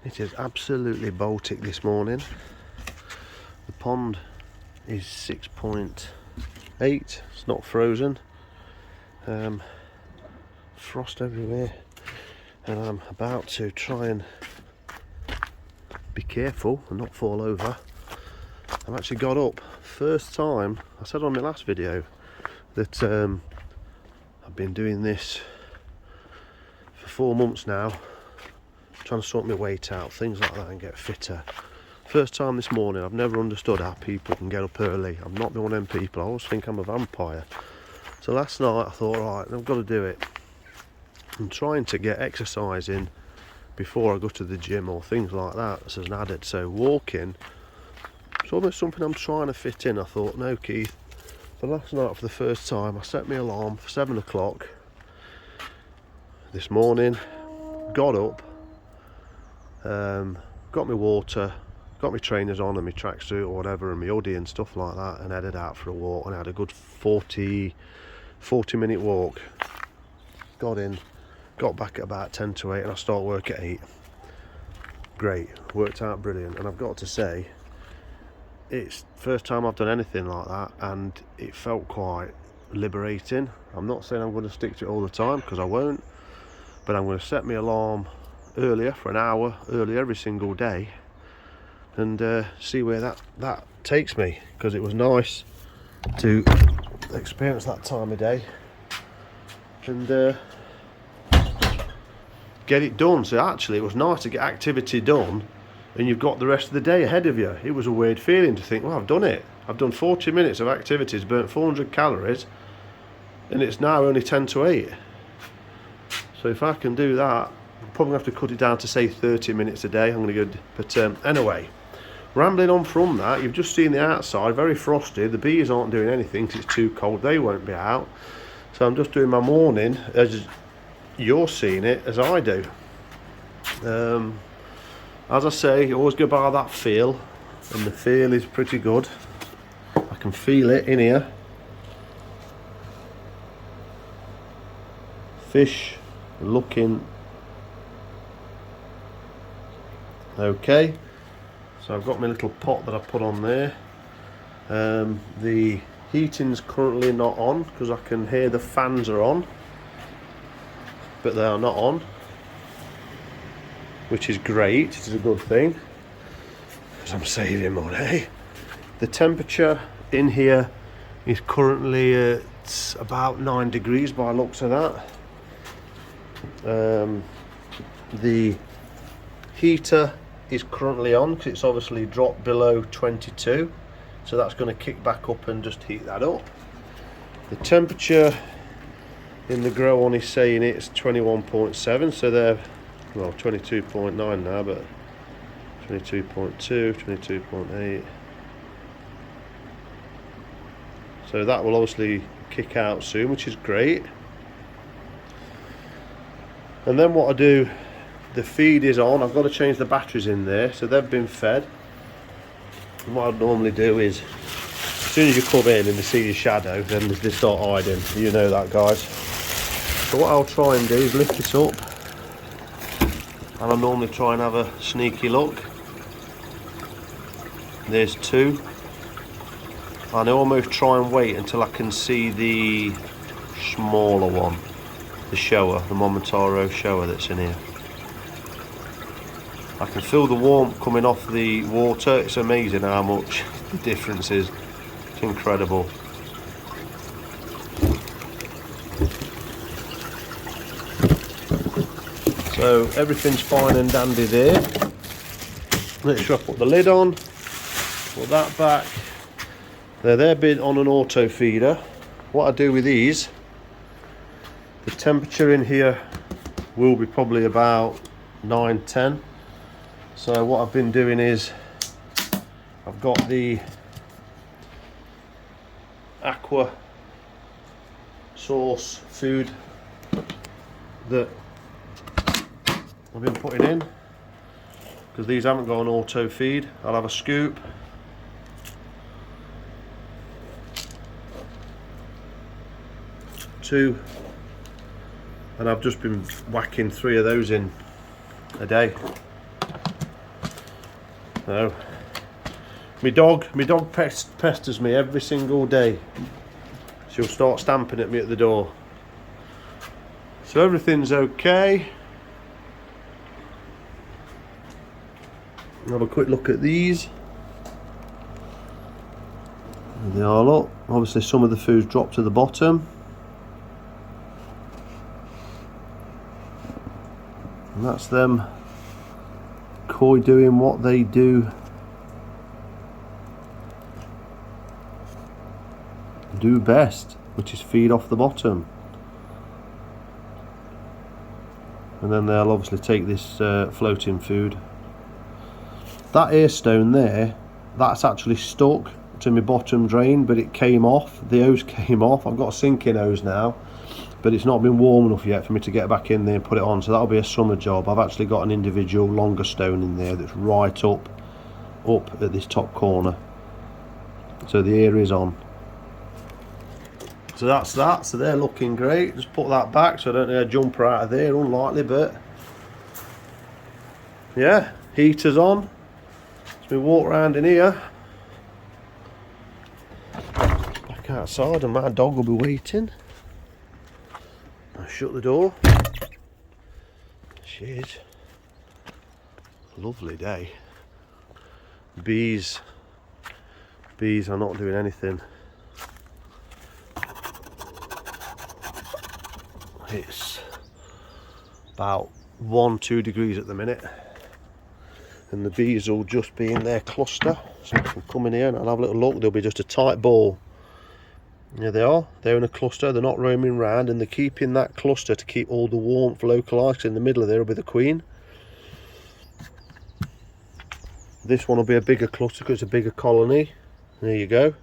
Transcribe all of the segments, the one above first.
It is absolutely Baltic this morning. The pond is 6.8. It's not frozen. Frost everywhere, and I'm about to try and be careful and not fall over. I've actually got up. First time, I said on my last video that I've been doing this for 4 months now, trying to sort my weight out, things like that, and get fitter. First time this morning. I've never understood how people can get up early. I'm not one of them people. I always think I'm a vampire. So last night I thought, right, I've got to do it. I'm trying to get exercise in before I go to the gym or things like that as an added. So walking, it's almost something I'm trying to fit in. I thought, no, Keith. But last night for the first time, I set my alarm for 7 o'clock this morning, got up, got my water, got my trainers on and my tracksuit or whatever and my hoodie and stuff like that, and headed out for a walk, and I had a good 40-minute walk. Got in, got back at about 10 to 8, and I start work at 8. Great, worked out brilliant. And I've got to say, it's the first time I've done anything like that, and it felt quite liberating. I'm not saying I'm going to stick to it all the time, because I won't, but I'm going to set my alarm earlier, for an hour early every single day, and see where that takes me, because it was nice to experience that time of day and get it done. So actually it was nice to get activity done and you've got the rest of the day ahead of you. It was a weird feeling to think, well, I've done it. I've done 40 minutes of activities, burnt 400 calories, and it's now only 10 to 8. So if I can do that, I'm probably going to have to cut it down to say 30 minutes a day. I'm going to go, but anyway, rambling on from that, you've just seen the outside, very frosty. The bees aren't doing anything because it's too cold. They won't be out. So I'm just doing my morning as you're seeing it, as I do. As I say, you always go by that feel, and the feel is pretty good. I can feel it in here. Fish looking okay. So I've got my little pot that I put on there. The heating's currently not on because I can hear the fans are on, but they are not on, which is great. It's a good thing because I'm saving money. The temperature in here is currently at about 9 degrees by the looks of that. The heater is currently on because it's obviously dropped below 22, so that's going to kick back up and just heat that up. The temperature in the grow on is saying it's 21.7, so they're, well, 22.9 now, but 22.2, 22.8. So that will obviously kick out soon, which is great. And then what I do, the feed is on. I've got to change the batteries in there, so they've been fed. And what I'd normally do is, as soon as you come in and they see your shadow, then they start hiding. You know that, guys. So what I'll try and do is lift it up, and I normally try and have a sneaky look. There's 2. And I almost try and wait until I can see the smaller one, the shower, the Momotaro shower that's in here. I can feel the warmth coming off the water. It's amazing how much the difference is. It's incredible. So everything's fine and dandy there. Make sure I put the lid on, put that back. They're been on an auto feeder. What I do with these, the temperature in here will be probably about 9-10. So what I've been doing is I've got the aqua source food that I've been putting in, because these haven't got an auto feed. I'll have a scoop, two, and I've just been whacking 3 of those in a day. No. My dog pesters me every single day. She'll start stamping at me at the door. So everything's okay. Have a quick look at these. There they are, look. Obviously some of the food's dropped to the bottom. And that's them koi doing what they do best, which is feed off the bottom. And then they'll obviously take this floating food. That air stone there, that's actually stuck to my bottom drain, but it came off. The hose came off. I've got a sinking hose now, but it's not been warm enough yet for me to get back in there and put it on, so that'll be a summer job. I've actually got an individual longer stone in there that's right up at this top corner, so the air is on. So that's that. So they're looking great. Just put that back so I don't need a jumper out of there, unlikely, but yeah, heater's on. As we walk around in here, back outside, and my dog will be waiting. I shut the door. She is. Lovely day. Bees are not doing anything. It's about 1-2 degrees at the minute, and the bees will just be in their cluster, so I can come in here and I'll have a little look. There'll be just a tight ball. There they are, they're in a cluster, they're not roaming round, and they're keeping that cluster to keep all the warmth localised. In the middle of there will be the queen. This one will be a bigger cluster because it's a bigger colony. There you go,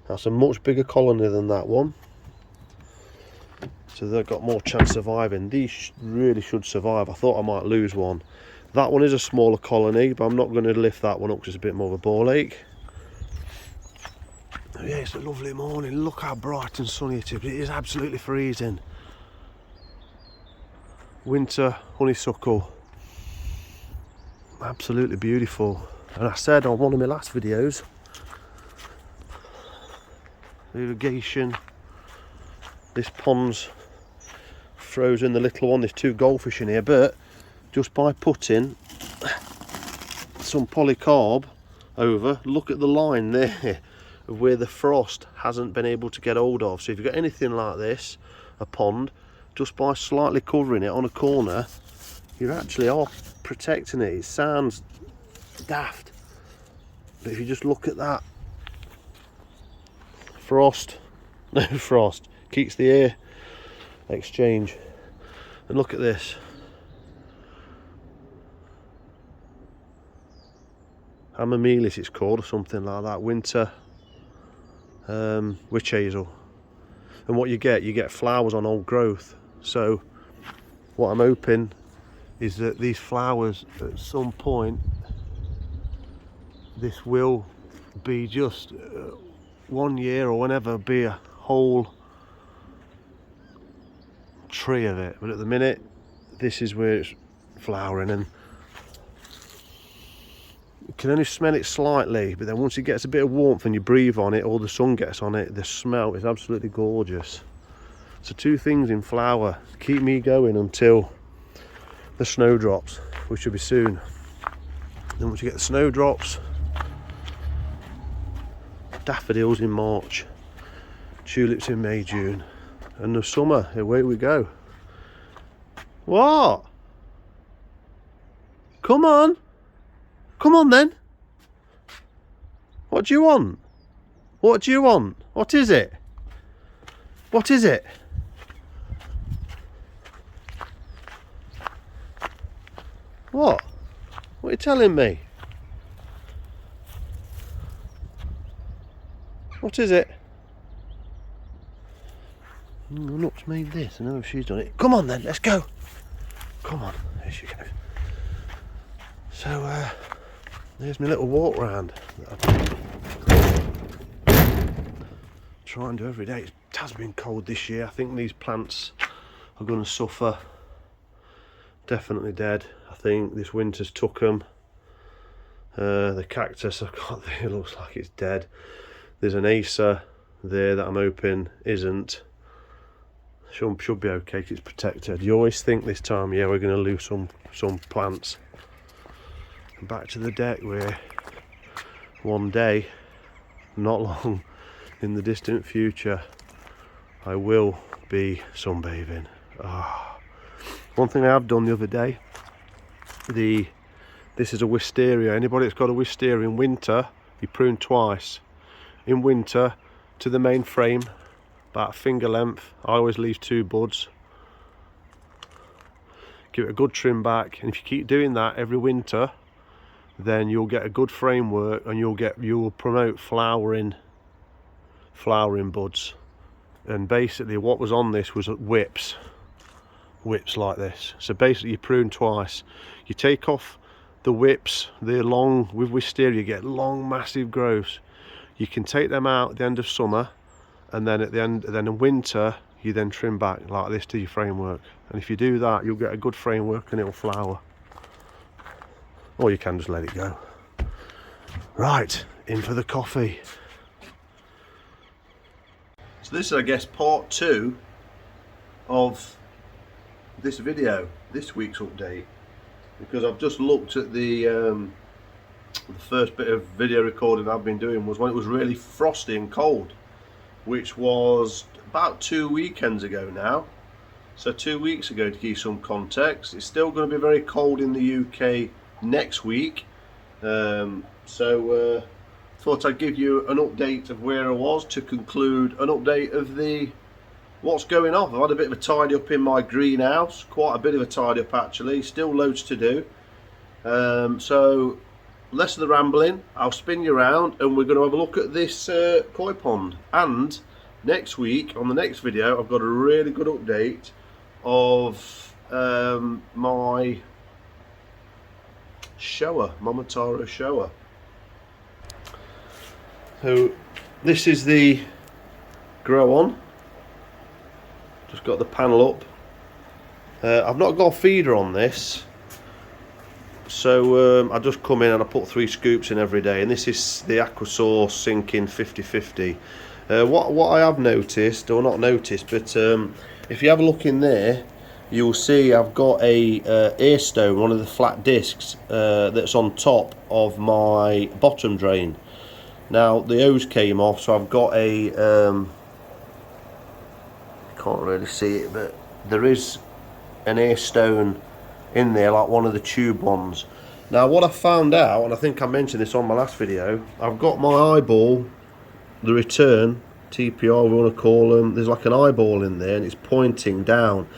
that's a much bigger colony than that one. So they've got more chance of surviving. These really should survive. I thought I might lose one. That one is a smaller colony, but I'm not going to lift that one up because it's a bit more of a ball ache. Oh yeah, it's a lovely morning. Look how bright and sunny it is. It is absolutely freezing. Winter honeysuckle. Absolutely beautiful. And I said on one of my last videos, irrigation, this pond's frozen, the little one, there's 2 goldfish in here, but just by putting some polycarb over, look at the line there of where the frost hasn't been able to get hold of. So if you've got anything like this, a pond, just by slightly covering it on a corner, you actually are protecting it. It sounds daft, but if you just look at that, no frost, keeps the air exchange. And look at this, Amamelis it's called, or something like that, winter witch hazel. And what you get flowers on old growth. So what I'm hoping is that these flowers at some point, this will be just 1 year or whenever, be a whole tree of it. But at the minute, this is where it's flowering, and you can only smell it slightly, but then once it gets a bit of warmth and you breathe on it or the sun gets on it, the smell is absolutely gorgeous. So 2 things in flower keep me going until the snow drops, which will be soon. Then once you get the snow drops, daffodils in March, tulips in May, June, and the summer, away we go. What? Come on. Come on then. What do you want? What do you want? What is it? What is it? What? What are you telling me? What is it? Look's made this. I know if she's done it. Come on then, let's go. Come on, there she goes. So there's my little walk round that I try and do every day. It has been cold this year. I think these plants are going to suffer. Definitely dead. I think this winter's took them. The cactus I've got there looks like it's dead. There's an acer there that I'm hoping isn't. Should be okay, it's protected. You always think this time of year we're going to lose some plants. And back to the deck where one day, not long in the distant future, I will be sunbathing. One thing I have done the other day, this is a wisteria. Anybody that's got a wisteria in winter, you prune twice. In winter to the main frame, about finger length. I always leave 2 buds. Give it a good trim back, and if you keep doing that every winter, then you'll get a good framework, and you'll promote flowering buds. And basically what was on this was whips like this. So basically you prune twice. You take off the whips, they're long. With wisteria you get long massive growths. You can take them out at the end of summer, and then in winter you then trim back like this to your framework. And if you do that, you'll get a good framework and it'll flower. Or you can just let it go. Right, in for the coffee. So this is, I guess, part 2 of this video, this week's update, because I've just looked at the first bit of video recording I've been doing was when it was really frosty and cold, which was about 2 weekends ago now. So 2 weeks ago, to give you some context. It's still going to be very cold in the UK next week, so thought I'd give you an update of where I was to conclude an update of what's going on. I've had a bit of a tidy up in my greenhouse, quite a bit of a tidy up actually, still loads to do. So less of the rambling, I'll spin you around and we're going to have a look at this koi pond. And next week, on the next video, I've got a really good update of my shower, Momotaro shower. So this is the grow on. Just got the panel up. I've not got a feeder on this, so I just come in and I put 3 scoops in every day, and this is the Aquasource sinking 50/50. What I have noticed, or not noticed, but if you have a look in there, you'll see I've got a air stone, one of the flat discs that's on top of my bottom drain. Now the hose came off, so I've got a can't really see it, but there is an air stone in there, like one of the tube ones. Now what I found out, and I think I mentioned this on my last video, I've got my eyeball, the return TPR we want to call them, there's like an eyeball in there and it's pointing down.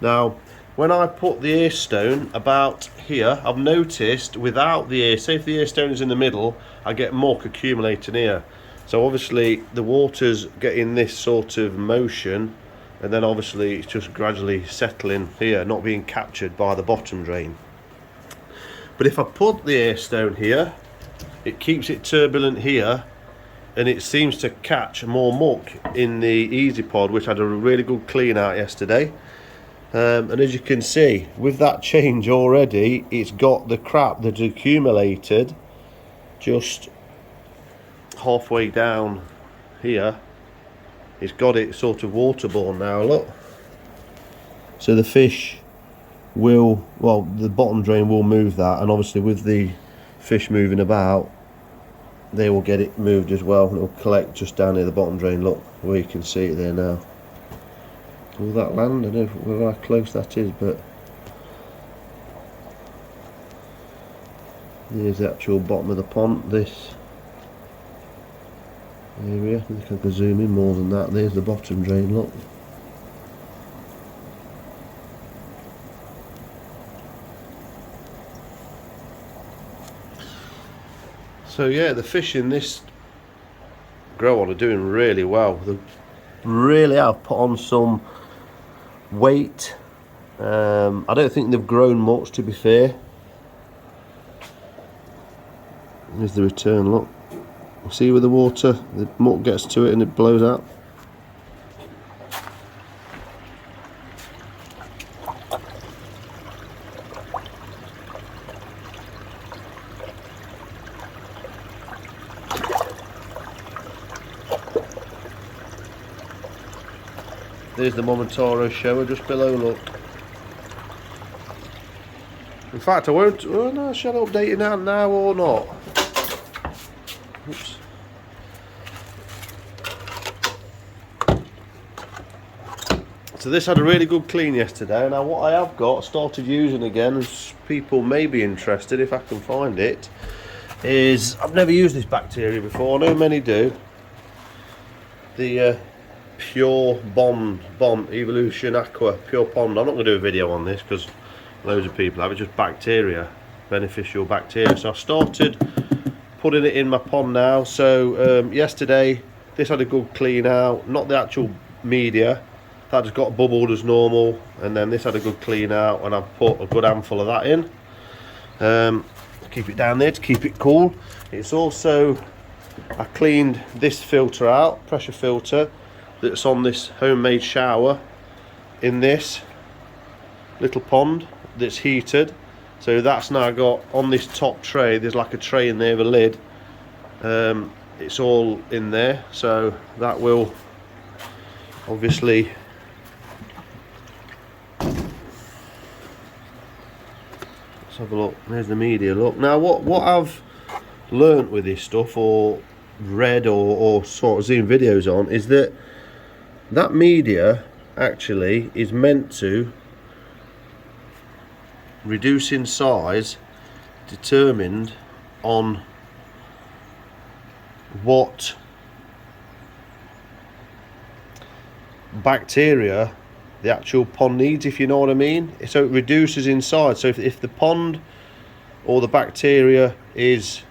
Now when I put the air stone about here, I've noticed without the air, say if the air stone is in the middle, I get muck accumulating here. So obviously the water's getting this sort of motion, and then obviously it's just gradually settling here, not being captured by the bottom drain. But if I put the air stone here, it keeps it turbulent here, and it seems to catch more muck in the Easy Pod, which had a really good clean out yesterday. And as you can see, with that change already, it's got the crap that accumulated just halfway down here. It's got it sort of waterborne now, look. So the fish will, well, the bottom drain will move that, and obviously with the fish moving about, they will get it moved as well. It'll collect just down near the bottom drain, look, where you can see it there now. Will that land? I don't know how close that is, but there's the actual bottom of the pond, this area. I think I can zoom in more than that. There's the bottom drain, look. So yeah, the fish in this grow on are doing really well. They really have put on some weight. I don't think they've grown much, to be fair. There's the return, look. See with the water, the muck gets to it and it blows out. There's the Momentaro shower just below, look. In fact, I won't, oh no, shall I update it now or not? Oops. So this had a really good clean yesterday. Now what I have got, started using again, as people may be interested if I can find it, is, I've never used this bacteria before, I know many do. The Pure Bond Evolution Aqua Pure Pond. I'm not going to do a video on this because loads of people have it, just bacteria, beneficial bacteria. So I've started putting it in my pond now. So yesterday this had a good clean out, not the actual media, that just got bubbled as normal, and then this had a good clean out, and I've put a good handful of that in. Keep it down there to keep it cool. It's also, I cleaned this filter out, pressure filter, that's on this homemade shower in this little pond that's heated. So that's now got on this top tray, there's like a tray in there with a lid. It's all in there, so that will obviously have a look. There's the media. Look now, what I've learnt with this stuff, or read, or sort of seen videos on, is that media actually is meant to reduce in size, determined on what bacteria the actual pond needs, if you know what I mean. So it reduces in size. So if the pond or the bacteria is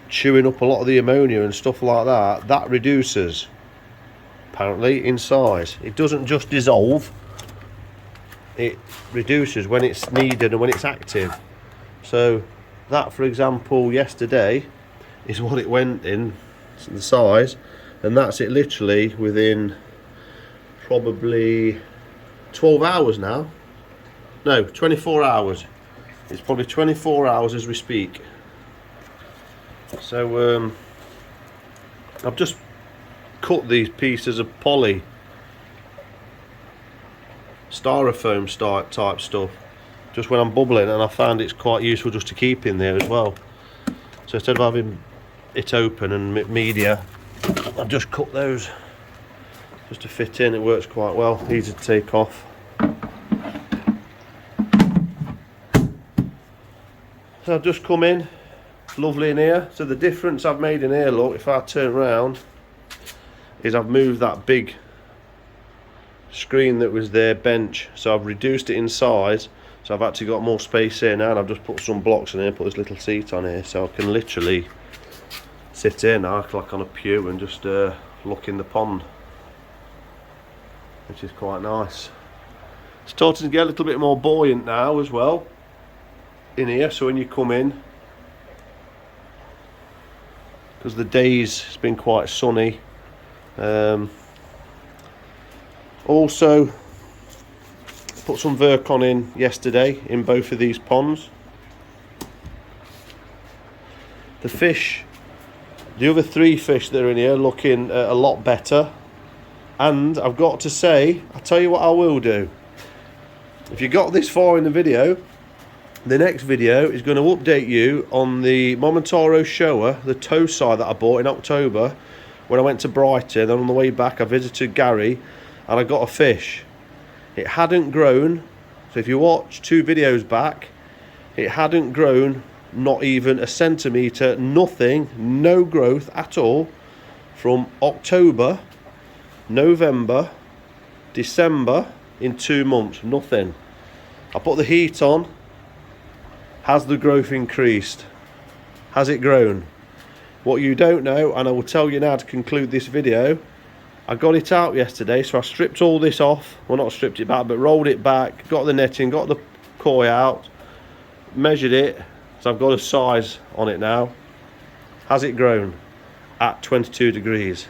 chewing up a lot of the ammonia and stuff like that, that reduces apparently in size. It doesn't just dissolve, it reduces when it's needed and when it's active. So that, for example, yesterday is what it went in, the size. And that's it literally within probably 12 hours now. No, 24 hours. It's probably 24 hours as we speak. So I've just cut these pieces of poly styrofoam type stuff just when I'm bubbling, and I found it's quite useful just to keep in there as well. So instead of having it open and media, I've just cut those just to fit in. It works quite well, easy to take off. So I've just come in, lovely in here. So the difference I've made in here, look, if I turn around, is I've moved that big screen that was there, bench, so I've reduced it in size, so I've actually got more space here now, and I've just put some blocks in here, put this little seat on here, so I can literally sit here now like on a pew and just look in the pond, which is quite nice. It's starting to get a little bit more buoyant now as well in here, so when you come in, because the days it's been quite sunny. Also put some Virkon in yesterday in both of these ponds. The fish, the other three fish that are in here, looking a lot better. And I've got to say, I'll tell you what I will do. If you got this far in the video, the next video is going to update you on the Momentaro shower, the Tosai that I bought in October when I went to Brighton. And on the way back I visited Gary and I got a fish. It hadn't grown, so if you watch 2 videos back, it hadn't grown not even a centimetre, nothing, no growth at all from October, November, December, in 2 months, nothing. I put the heat on. Has the growth increased? Has it grown? What you don't know, and I will tell you now to conclude this video, I got it out yesterday, so I stripped all this off. Well, not stripped it back, but rolled it back, got the netting, got the koi out, measured it, so I've got a size on it now. Has it grown? At 22 degrees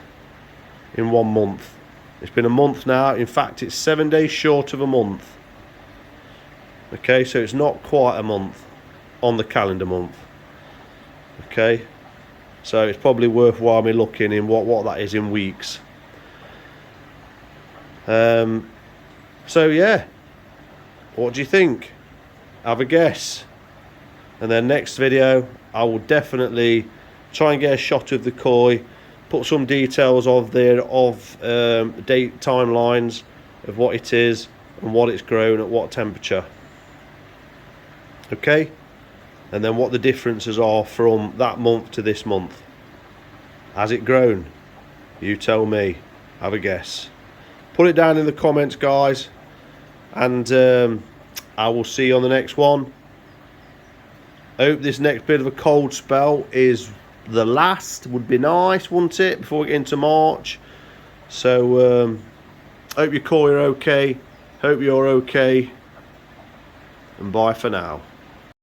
in 1 month. It's been a month now. In fact, it's 7 days short of a month. Okay, so it's not quite a month on the calendar month. Okay, so it's probably worthwhile me looking in what that is in weeks. So yeah, what do you think? Have a guess. And then next video I will definitely try and get a shot of the koi, put some details of there of date timelines of what it is and what it's grown at what temperature. Okay, and then what the differences are from that month to this month. Has it grown? You tell me. Have a guess. Put it down in the comments, guys, and I will see you on the next one. Hope this next bit of a cold spell is the last. Would be nice, wouldn't it, before we get into March. So hope your koi are okay, hope you're okay, and bye for now.